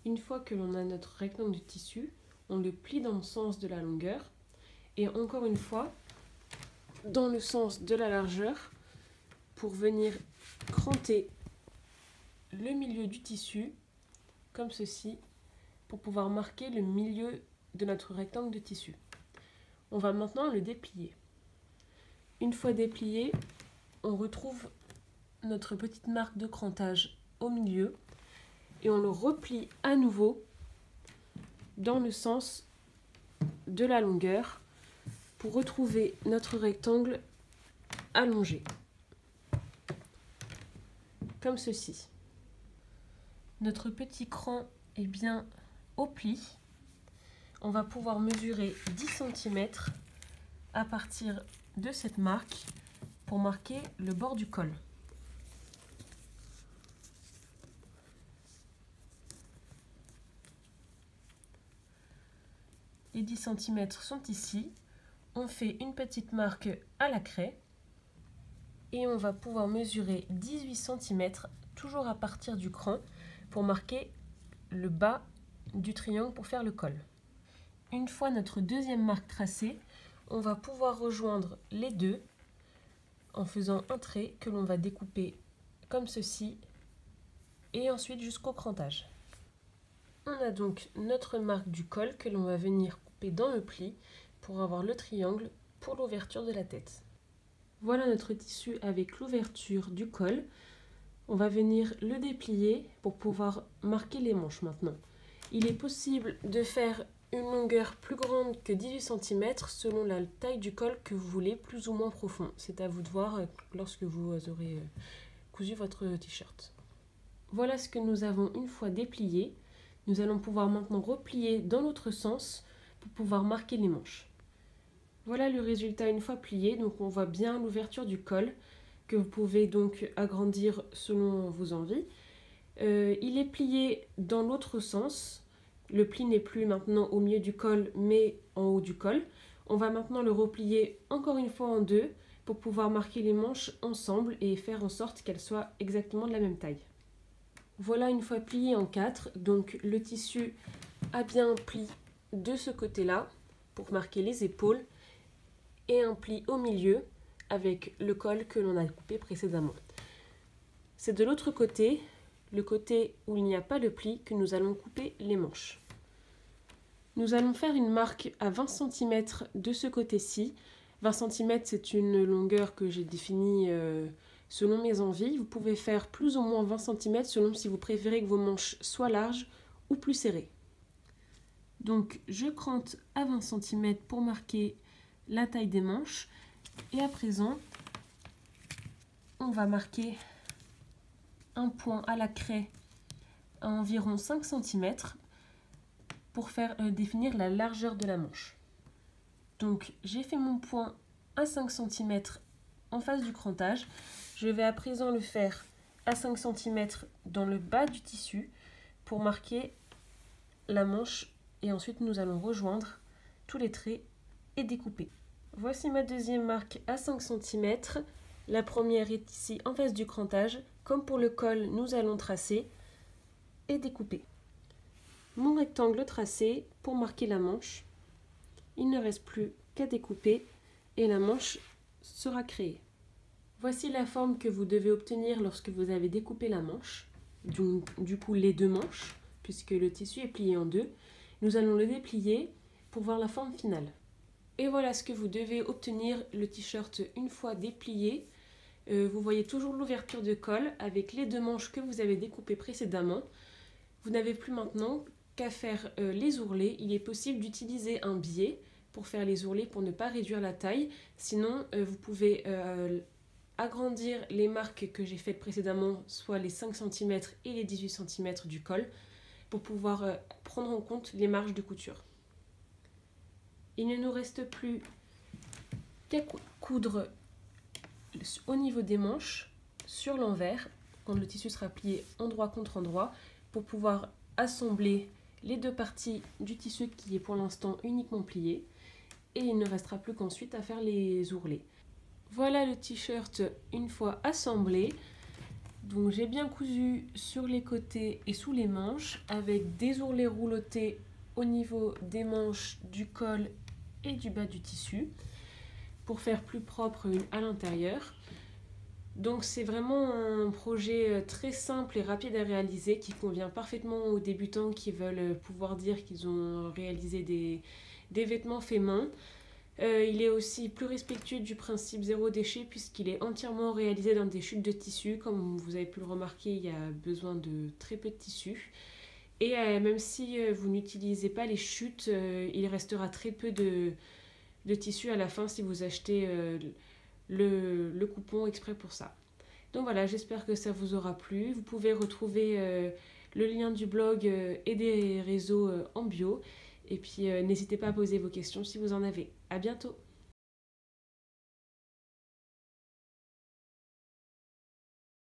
Une fois que l'on a notre rectangle de tissu, on le plie dans le sens de la longueur et encore une fois dans le sens de la largeur pour venir cranter le milieu du tissu comme ceci pour pouvoir marquer le milieu de notre rectangle de tissu. On va maintenant le déplier. Une fois déplié, on retrouve notre petite marque de crantage au milieu et on le replie à nouveau dans le sens de la longueur pour retrouver notre rectangle allongé, comme ceci. Notre petit cran est bien au pli. On va pouvoir mesurer 10 cm à partir de cette marque pour marquer le bord du col. Les 10 cm sont ici. On fait une petite marque à la craie et on va pouvoir mesurer 18 cm toujours à partir du cran pour marquer le bas du triangle pour faire le col. Une fois notre deuxième marque tracée, on va pouvoir rejoindre les deux en faisant un trait que l'on va découper comme ceci et ensuite jusqu'au crantage. On a donc notre marque du col que l'on va venir couper dans le pli pour avoir le triangle pour l'ouverture de la tête. Voilà notre tissu avec l'ouverture du col. On va venir le déplier pour pouvoir marquer les manches maintenant. Il est possible de faire une longueur plus grande que 18 cm selon la taille du col que vous voulez, plus ou moins profond. C'est à vous de voir lorsque vous aurez cousu votre t-shirt. Voilà ce que nous avons une fois déplié. Nous allons pouvoir maintenant replier dans l'autre sens pour pouvoir marquer les manches. Voilà le résultat une fois plié. Donc on voit bien l'ouverture du col que vous pouvez donc agrandir selon vos envies. Il est plié dans l'autre sens. Le pli n'est plus maintenant au milieu du col mais en haut du col. On va maintenant le replier encore une fois en deux pour pouvoir marquer les manches ensemble et faire en sorte qu'elles soient exactement de la même taille. Voilà une fois plié en quatre, donc le tissu a bien un pli de ce côté-là pour marquer les épaules et un pli au milieu avec le col que l'on a coupé précédemment. C'est de l'autre côté, le côté où il n'y a pas le pli, que nous allons couper les manches. Nous allons faire une marque à 20 cm de ce côté-ci. 20 cm, c'est une longueur que j'ai définie selon mes envies. Vous pouvez faire plus ou moins 20 cm selon si vous préférez que vos manches soient larges ou plus serrées. Donc je crante à 20 cm pour marquer la taille des manches. Et à présent, on va marquer un point à la craie à environ 5 cm pour faire définir la largeur de la manche. Donc j'ai fait mon point à 5 cm en face du crantage. Je vais à présent le faire à 5 cm dans le bas du tissu pour marquer la manche et ensuite nous allons rejoindre tous les traits et découper. Voici ma deuxième marque à 5 cm. La première est ici en face du crantage. Comme pour le col, nous allons tracer et découper. Mon rectangle tracé pour marquer la manche. Il ne reste plus qu'à découper et la manche sera créée. Voici la forme que vous devez obtenir lorsque vous avez découpé la manche. Du coup, les deux manches, puisque le tissu est plié en deux. Nous allons le déplier pour voir la forme finale. Et voilà ce que vous devez obtenir le t-shirt une fois déplié. Vous voyez toujours l'ouverture de col avec les deux manches que vous avez découpées précédemment. Vous n'avez plus maintenant qu'à faire les ourlets. Il est possible d'utiliser un biais pour faire les ourlets pour ne pas réduire la taille. Sinon, vous pouvez agrandir les marques que j'ai faites précédemment, soit les 5 cm et les 18 cm du col, pour pouvoir prendre en compte les marges de couture. Il ne nous reste plus qu'à coudre au niveau des manches sur l'envers quand le tissu sera plié endroit contre endroit pour pouvoir assembler les deux parties du tissu qui est pour l'instant uniquement plié et il ne restera plus qu'ensuite à faire les ourlets. Voilà le t-shirt une fois assemblé. Donc j'ai bien cousu sur les côtés et sous les manches avec des ourlets roulotés au niveau des manches, du col et du bas du tissu pour faire plus propre à l'intérieur. Donc c'est vraiment un projet très simple et rapide à réaliser qui convient parfaitement aux débutants qui veulent pouvoir dire qu'ils ont réalisé des vêtements faits main. Il est aussi plus respectueux du principe zéro déchet puisqu'il est entièrement réalisé dans des chutes de tissu. Comme vous avez pu le remarquer, il y a besoin de très peu de tissu. Et même si vous n'utilisez pas les chutes, il restera très peu de tissu à la fin si vous achetez le coupon exprès pour ça. Donc voilà, j'espère que ça vous aura plu. Vous pouvez retrouver le lien du blog et des réseaux en bio. Et puis n'hésitez pas à poser vos questions si vous en avez. À bientôt!